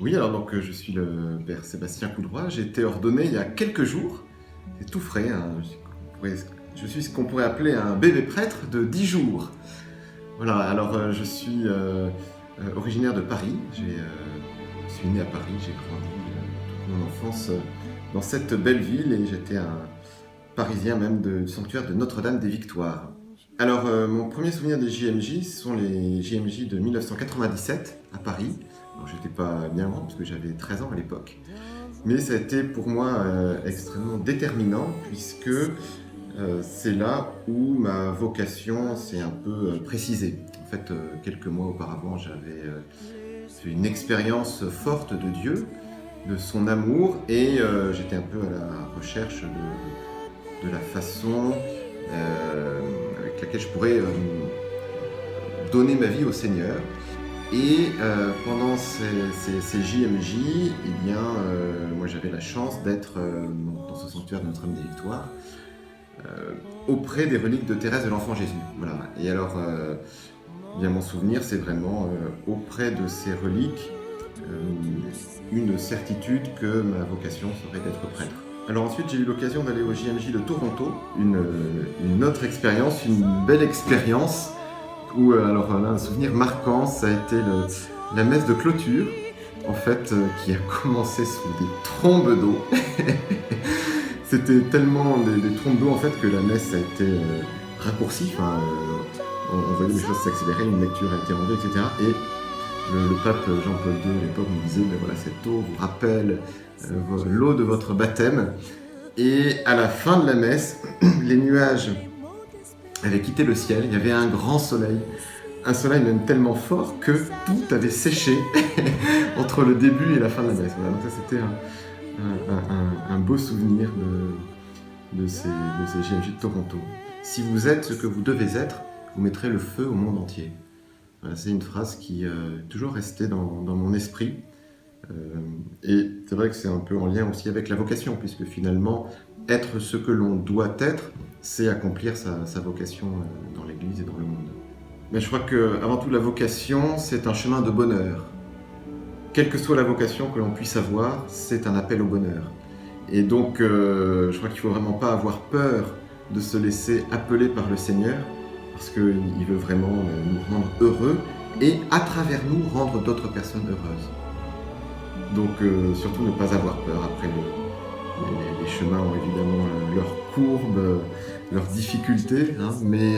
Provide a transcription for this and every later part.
Oui, alors donc je suis le père Sébastien Coudroy. J'ai été ordonné il y a quelques jours. C'est tout frais, hein. Je suis ce qu'on pourrait appeler un bébé prêtre de 10 jours. Voilà, alors je suis originaire de Paris. Je suis né à Paris, j'ai grandi toute mon enfance dans cette belle ville et j'étais un parisien même du sanctuaire de Notre-Dame des Victoires. Alors mon premier souvenir des JMJ, ce sont les JMJ de 1997 à Paris. Alors j'étais pas bien grand parce que j'avais 13 ans à l'époque. Mais ça a été pour moi extrêmement déterminant puisque c'est là où ma vocation s'est un peu précisée. En fait, quelques mois auparavant, j'avais fait une expérience forte de Dieu, de son amour, et j'étais un peu à la recherche de la façon avec laquelle je pourrais donner ma vie au Seigneur. Et pendant ces JMJ, eh bien, moi j'avais la chance d'être dans ce sanctuaire de Notre-Dame des Victoires, auprès des reliques de Thérèse de l'Enfant Jésus. Voilà. Et alors, bien mon souvenir, c'est vraiment auprès de ces reliques une certitude que ma vocation serait d'être prêtre. Alors ensuite, j'ai eu l'occasion d'aller au JMJ de Toronto, une autre expérience, une belle expérience, où alors là, un souvenir marquant, ça a été la messe de clôture, en fait, qui a commencé sous des trombes d'eau. C'était tellement des trombes d'eau en fait que la messe a été raccourcie. Enfin, on voyait les choses s'accélérer, une lecture a été enlevée, etc. Et le pape Jean-Paul II à l'époque nous disait, ben voilà, cette eau vous rappelle l'eau de votre baptême. Et à la fin de la messe, les nuages avaient quitté le ciel. Il y avait un grand soleil. Un soleil même tellement fort que tout avait séché entre le début et la fin de la messe. Voilà, donc ça c'était un beau souvenir de ces JMJ de Toronto. Si vous êtes ce que vous devez être, vous mettrez le feu au monde entier. Voilà, c'est une phrase qui est toujours restée dans mon esprit. Et c'est vrai que c'est un peu en lien aussi avec la vocation, puisque finalement, être ce que l'on doit être, c'est accomplir sa vocation dans l'Église et dans le monde. Mais je crois qu'avant tout, la vocation, c'est un chemin de bonheur. Quelle que soit la vocation que l'on puisse avoir, c'est un appel au bonheur. Et donc, je crois qu'il ne faut vraiment pas avoir peur de se laisser appeler par le Seigneur, parce qu'il veut vraiment nous rendre heureux et à travers nous rendre d'autres personnes heureuses. Donc, surtout ne pas avoir peur. Après, les chemins ont évidemment leurs courbes, leurs difficultés, hein, mais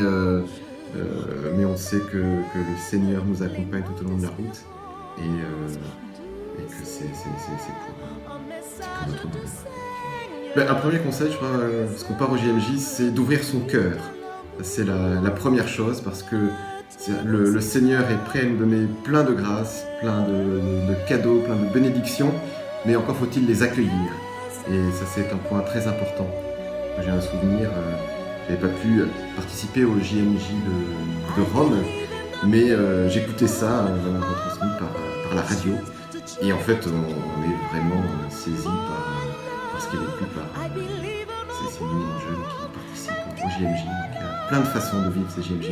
on sait que le Seigneur nous accompagne tout au long de la route et que c'est pour notre bonheur. Ben, un premier conseil, je crois, parce qu'on part au JMJ, c'est d'ouvrir son cœur. C'est la première chose, parce que le Seigneur est prêt à nous donner plein de grâces, plein de cadeaux, plein de bénédictions, mais encore faut-il les accueillir. Et ça, c'est un point très important. J'ai un souvenir, je n'avais pas pu participer au JMJ de Rome, mais j'écoutais ça, retransmis par la radio. Et en fait, on est vraiment saisi par ce qui est vécu par ces millions de jeunes qui participent au JMJ. Donc, il y a plein de façons de vivre ces JMJ.